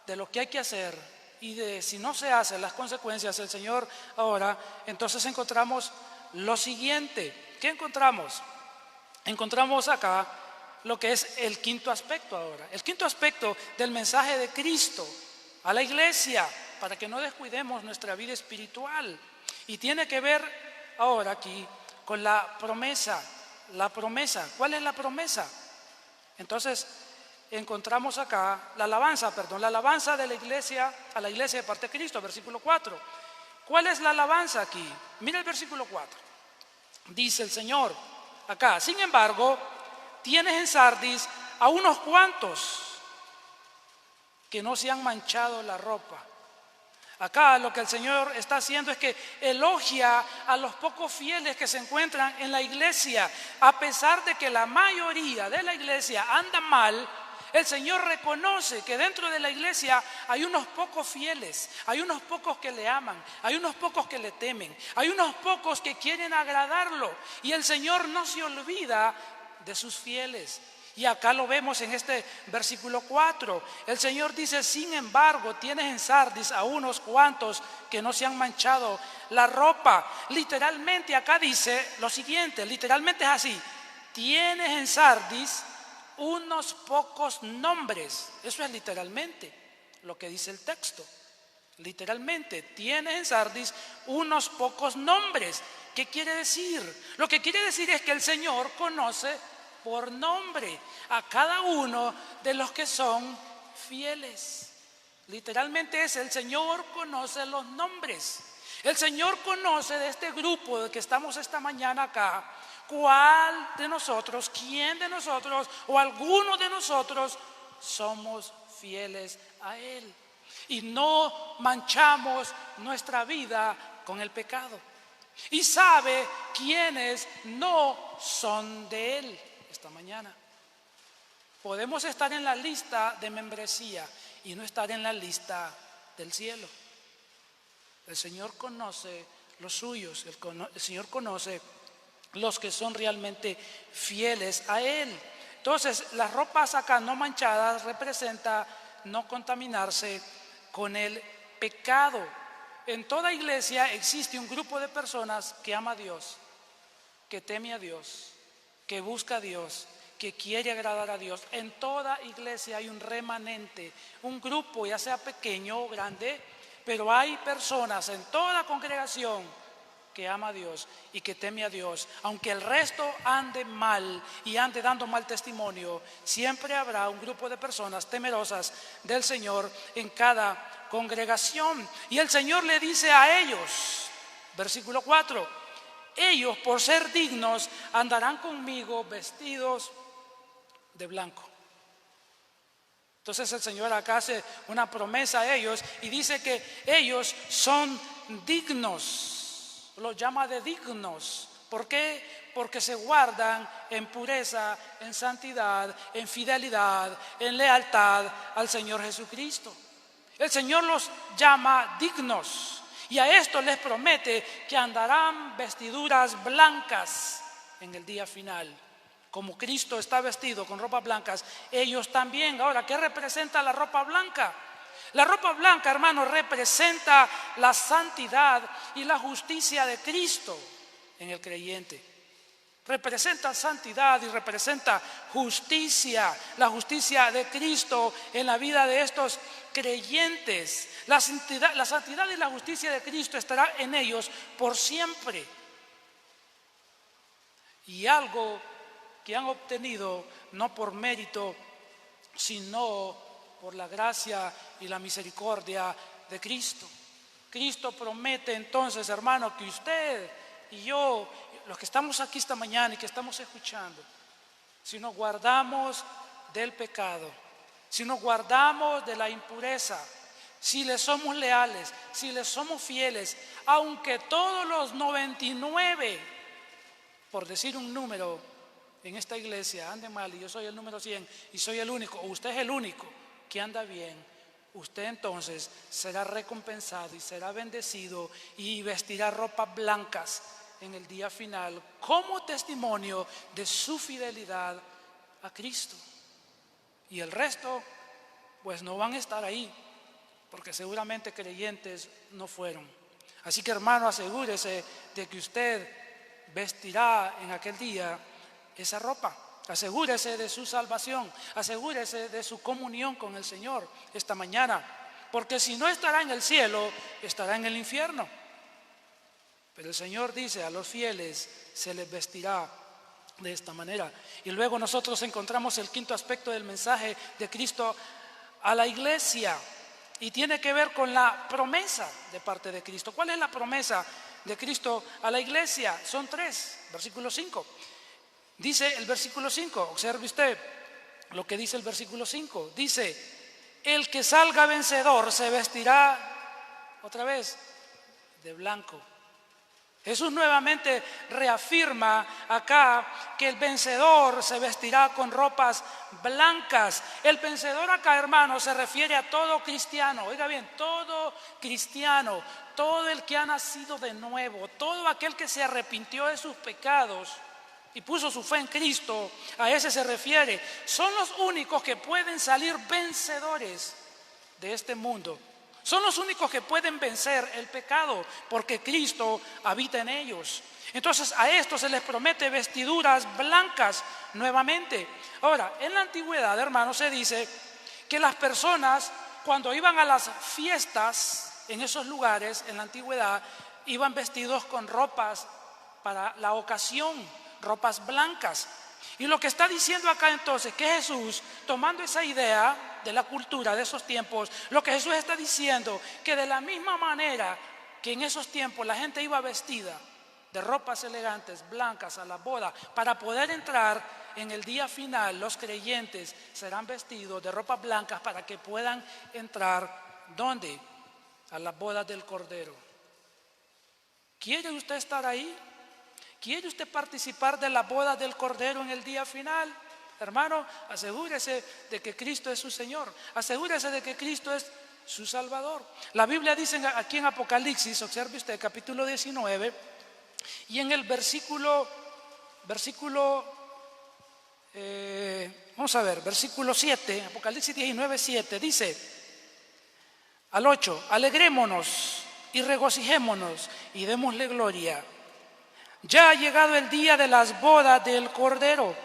[SPEAKER 1] de lo que hay que hacer y de si no se hacen las consecuencias, el Señor ahora, entonces encontramos lo siguiente. ¿Qué encontramos? Encontramos acá lo que es el quinto aspecto ahora. El quinto aspecto del mensaje de Cristo a la iglesia, para que no descuidemos nuestra vida espiritual. Y tiene que ver ahora aquí con la promesa. La promesa. ¿Cuál es la promesa? Entonces encontramos acá la alabanza de la iglesia a la iglesia de parte de Cristo, versículo 4. ¿Cuál es la alabanza aquí? Mira el versículo 4. Dice el Señor acá, sin embargo, tienes en Sardis a unos cuantos que no se han manchado la ropa. Acá lo que el Señor está haciendo es que elogia a los pocos fieles que se encuentran en la iglesia. A pesar de que la mayoría de la iglesia anda mal, el Señor reconoce que dentro de la iglesia hay unos pocos fieles, hay unos pocos que le aman, hay unos pocos que le temen, hay unos pocos que quieren agradarlo. Y el Señor no se olvida de sus fieles. Y acá lo vemos en este versículo 4. El Señor dice, sin embargo, tienes en Sardis a unos cuantos que no se han manchado la ropa. Literalmente acá dice lo siguiente, literalmente es así. Tienes en Sardis unos pocos nombres. Eso es literalmente lo que dice el texto. Literalmente, tiene en Sardis unos pocos nombres. ¿Qué quiere decir? Lo que quiere decir es que el Señor conoce por nombre a cada uno de los que son fieles. Literalmente es: el Señor conoce los nombres. El Señor conoce de este grupo de que estamos esta mañana acá, cuál de nosotros, quién de nosotros o alguno de nosotros somos fieles a Él. Y no manchamos nuestra vida con el pecado. Y sabe quiénes no son de Él esta mañana. Podemos estar en la lista de membresía y no estar en la lista del cielo. El Señor conoce los suyos, el Señor conoce los que son realmente fieles a Él. Entonces, las ropas acá no manchadas representa no contaminarse con el pecado. En toda iglesia existe un grupo de personas que ama a Dios, que teme a Dios, que busca a Dios, que quiere agradar a Dios. En toda iglesia hay un remanente, un grupo, ya sea pequeño o grande, pero hay personas en toda congregación que ama a Dios y que teme a Dios. Aunque el resto ande mal y ande dando mal testimonio, siempre habrá un grupo de personas temerosas del Señor en cada congregación. Y el Señor le dice a ellos, versículo 4: ellos, por ser dignos, andarán conmigo vestidos de blanco. Entonces el Señor acá hace una promesa a ellos y dice que ellos son dignos. Los llama de dignos. ¿Por qué? Porque se guardan en pureza, en santidad, en fidelidad, en lealtad al Señor Jesucristo. El Señor los llama dignos y a esto les promete que andarán vestiduras blancas en el día final. Como Cristo está vestido con ropas blancas, ellos también. Ahora, ¿qué representa la ropa blanca? La ropa blanca, hermanos, representa la santidad y la justicia de Cristo en el creyente. Representa santidad y representa justicia, la justicia de Cristo en la vida de estos creyentes. La santidad y la justicia de Cristo estará en ellos por siempre. Y algo que han obtenido no por mérito, sino por la gracia y la misericordia de Cristo. Cristo promete entonces, hermano, que usted y yo, los que estamos aquí esta mañana y que estamos escuchando, si nos guardamos del pecado, si nos guardamos de la impureza, si le somos leales, si le somos fieles, aunque todos los 99, por decir un número, en esta iglesia ande mal y yo soy el número 100 y soy el único, o usted es el único que anda bien, usted entonces será recompensado y será bendecido y vestirá ropas blancas en el día final como testimonio de su fidelidad a Cristo. Y el resto pues no van a estar ahí porque seguramente creyentes no fueron. Así que, hermano, asegúrese de que usted vestirá en aquel día esa ropa. Asegúrese de su salvación, asegúrese de su comunión con el Señor esta mañana, porque si no estará en el cielo, estará en el infierno. Pero el Señor dice: a los fieles se les vestirá de esta manera. Y luego nosotros encontramos el quinto aspecto del mensaje de Cristo a la iglesia, y tiene que ver con la promesa de parte de Cristo. ¿Cuál es la promesa de Cristo a la iglesia? Son tres, versículo 5. Dice el versículo 5, observe usted lo que dice el versículo 5. Dice: el que salga vencedor se vestirá, otra vez, de blanco. Jesús nuevamente reafirma acá que el vencedor se vestirá con ropas blancas. El vencedor acá, hermano, se refiere a todo cristiano. Oiga bien, todo cristiano, todo el que ha nacido de nuevo, todo aquel que se arrepintió de sus pecados y puso su fe en Cristo, a ese se refiere. Son los únicos que pueden salir vencedores de este mundo. Son los únicos que pueden vencer el pecado porque Cristo habita en ellos. Entonces a estos se les promete vestiduras blancas nuevamente. Ahora, en la antigüedad, hermanos, se dice que las personas cuando iban a las fiestas en esos lugares, en la antigüedad, iban vestidos con ropas para la ocasión, ropas blancas. Y lo que está diciendo acá entonces, que Jesús, tomando esa idea de la cultura de esos tiempos, lo que Jesús está diciendo, que de la misma manera que en esos tiempos la gente iba vestida de ropas elegantes, blancas a la boda, para poder entrar en el día final, los creyentes serán vestidos de ropas blancas para que puedan entrar, ¿dónde? A la boda del Cordero. ¿Quiere usted estar ahí? ¿Quiere usted participar de la boda del Cordero en el día final? Hermano, asegúrese de que Cristo es su Señor. Asegúrese de que Cristo es su Salvador. La Biblia dice aquí en Apocalipsis, observe usted, capítulo 19, y en el versículo 7, Apocalipsis 19, 7, dice al 8, alegrémonos y regocijémonos y démosle gloria. Ya ha llegado el día de las bodas del Cordero.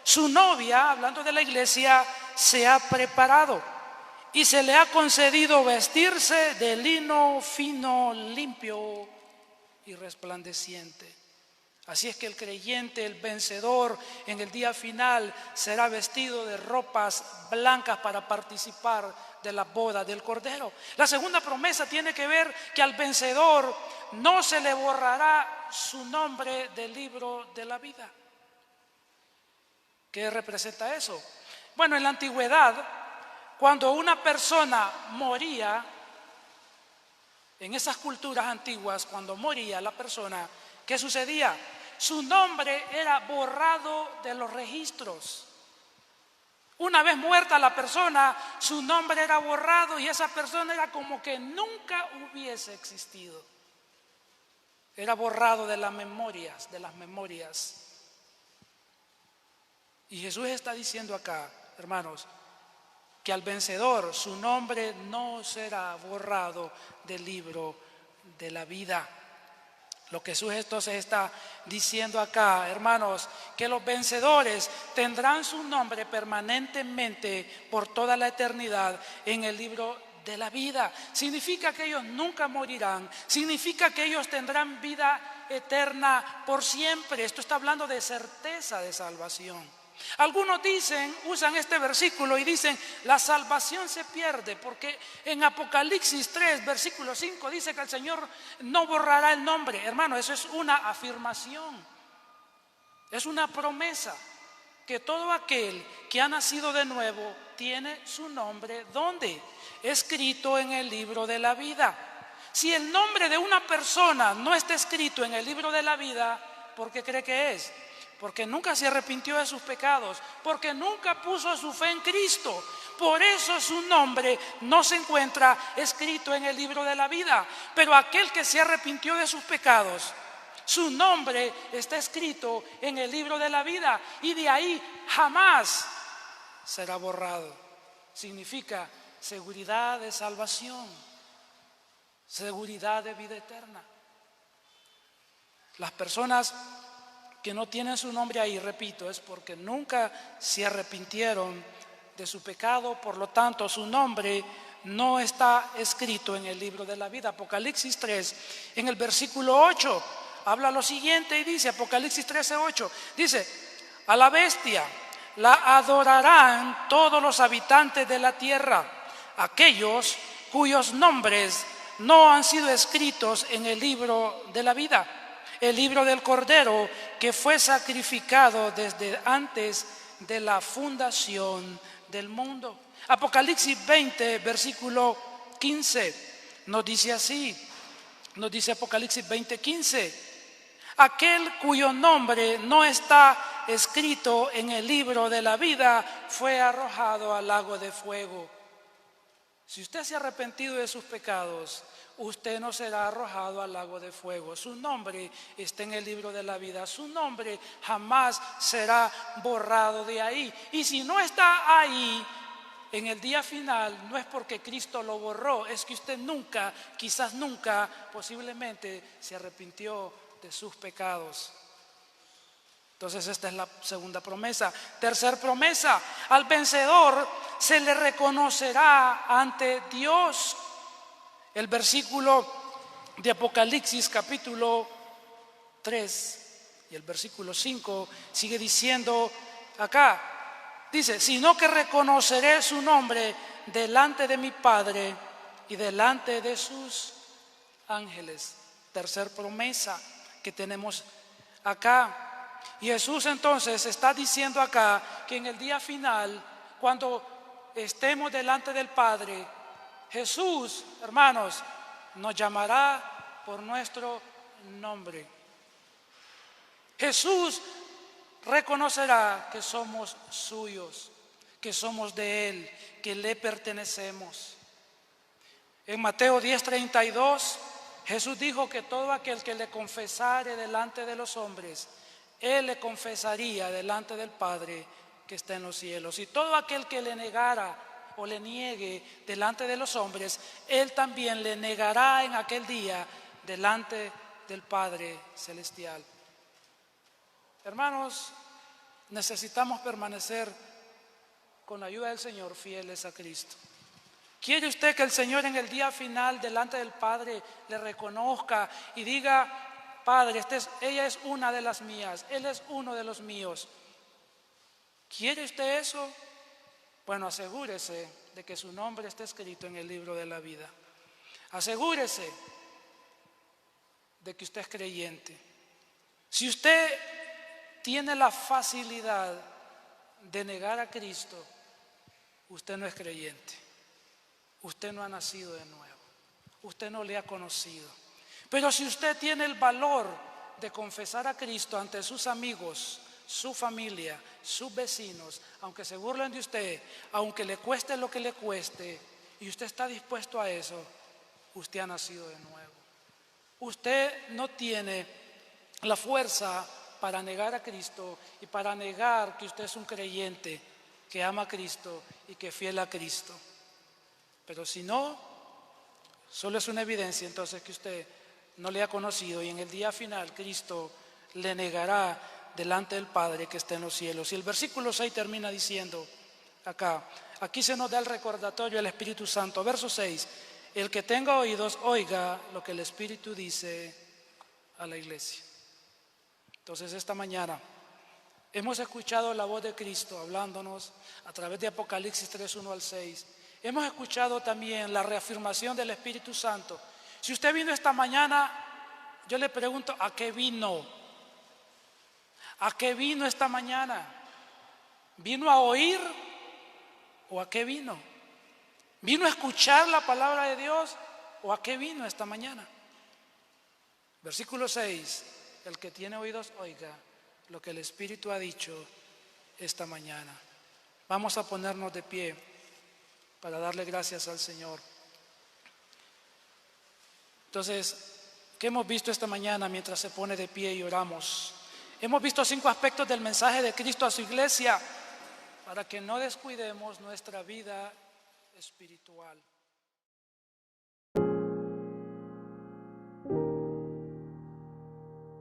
[SPEAKER 1] Su novia, hablando de la iglesia, se ha preparado y se le ha concedido vestirse de lino fino, limpio y resplandeciente. Así es que el creyente, el vencedor, en el día final será vestido de ropas blancas para participar de la boda del Cordero. La segunda promesa tiene que ver que al vencedor no se le borrará su nombre del libro de la vida. ¿Qué representa eso? Bueno, en la antigüedad, cuando una persona moría, en esas culturas antiguas, cuando moría la persona, ¿qué sucedía? Su nombre era borrado de los registros. Una vez muerta la persona, su nombre era borrado y esa persona era como que nunca hubiese existido. Era borrado de las memorias, Y Jesús está diciendo acá, hermanos, que al vencedor su nombre no será borrado del libro de la vida. Lo que Jesús entonces está diciendo acá, hermanos, que los vencedores tendrán su nombre permanentemente por toda la eternidad en el libro de la vida. Significa que ellos nunca morirán, significa que ellos tendrán vida eterna por siempre. Esto está hablando de certeza de salvación. Algunos usan este versículo y dicen, la salvación se pierde porque en Apocalipsis 3, versículo 5 dice que el Señor no borrará el nombre. Hermano, eso es una afirmación, es una promesa, que todo aquel que ha nacido de nuevo tiene su nombre, ¿dónde? Escrito en el libro de la vida. Si el nombre de una persona no está escrito en el libro de la vida, ¿por qué cree que es? Porque nunca se arrepintió de sus pecados, porque nunca puso su fe en Cristo. Por eso su nombre no se encuentra escrito en el libro de la vida. Pero aquel que se arrepintió de sus pecados, su nombre está escrito en el libro de la vida y de ahí jamás será borrado. Significa seguridad de salvación, seguridad de vida eterna. Las personas que no tienen su nombre ahí, repito, es porque nunca se arrepintieron de su pecado, por lo tanto su nombre no está escrito en el libro de la vida. Apocalipsis 3, en el versículo 8, habla lo siguiente y dice, Apocalipsis 13:8, dice, a la bestia la adorarán todos los habitantes de la tierra, aquellos cuyos nombres no han sido escritos en el libro de la vida, el libro del Cordero que fue sacrificado desde antes de la fundación del mundo. Apocalipsis 20, versículo 15, nos dice así, nos dice Apocalipsis 20:15, aquel cuyo nombre no está escrito en el libro de la vida fue arrojado al lago de fuego. Si usted se ha arrepentido de sus pecados, usted no será arrojado al lago de fuego. Su nombre está en el libro de la vida. Su nombre jamás será borrado de ahí. Y si no está ahí en el día final, no es porque Cristo lo borró, es que usted nunca, quizás nunca, posiblemente se arrepintió de sus pecados. Entonces esta es la segunda promesa. Tercer promesa, al vencedor se le reconocerá ante Dios. El versículo de Apocalipsis capítulo 3 y el versículo 5 sigue diciendo acá, dice, sino que reconoceré su nombre delante de mi Padre y delante de sus ángeles. Tercer promesa que tenemos acá. Y Jesús entonces está diciendo acá que en el día final, cuando estemos delante del Padre, Jesús, hermanos, nos llamará por nuestro nombre. Jesús reconocerá que somos suyos, que somos de Él, que le pertenecemos. En Mateo 10:32, Jesús dijo que todo aquel que le confesare delante de los hombres, Él le confesaría delante del Padre que está en los cielos. Y todo aquel que le negara o le niegue delante de los hombres, Él también le negará en aquel día delante del Padre celestial. Hermanos, necesitamos permanecer con la ayuda del Señor fieles a Cristo. ¿Quiere usted que el Señor en el día final delante del Padre le reconozca y diga, Padre, ella es una de las mías, Él es uno de los míos? ¿Quiere usted eso? Bueno, asegúrese de que su nombre esté escrito en el libro de la vida. Asegúrese de que usted es creyente. Si usted tiene la facilidad de negar a Cristo, usted no es creyente. Usted no ha nacido de nuevo. Usted no le ha conocido. Pero si usted tiene el valor de confesar a Cristo ante sus amigos, su familia, sus vecinos, aunque se burlen de usted, aunque le cueste lo que le cueste, y usted está dispuesto a eso, usted ha nacido de nuevo. Usted no tiene la fuerza para negar a Cristo y para negar que usted es un creyente que ama a Cristo y que es fiel a Cristo. Pero si no, solo es una evidencia entonces que usted no le ha conocido, y en el día final Cristo le negará delante del Padre que está en los cielos. Y el versículo 6 termina diciendo aquí se nos da el recordatorio del Espíritu Santo. Verso 6, el que tenga oídos oiga lo que el Espíritu dice a la iglesia. Entonces esta mañana hemos escuchado la voz de Cristo hablándonos a través de Apocalipsis 3, 1 al 6. Hemos escuchado también la reafirmación del Espíritu Santo. Si usted vino esta mañana, yo le pregunto, ¿a qué vino? ¿A qué vino esta mañana? ¿Vino a oír o a qué vino? ¿Vino a escuchar la palabra de Dios o a qué vino esta mañana? Versículo 6, el que tiene oídos oiga lo que el Espíritu ha dicho esta mañana. Vamos a ponernos de pie para darle gracias al Señor. Entonces, ¿qué hemos visto esta mañana mientras se pone de pie y oramos? Hemos visto 5 aspectos del mensaje de Cristo a su iglesia para que no descuidemos nuestra vida espiritual.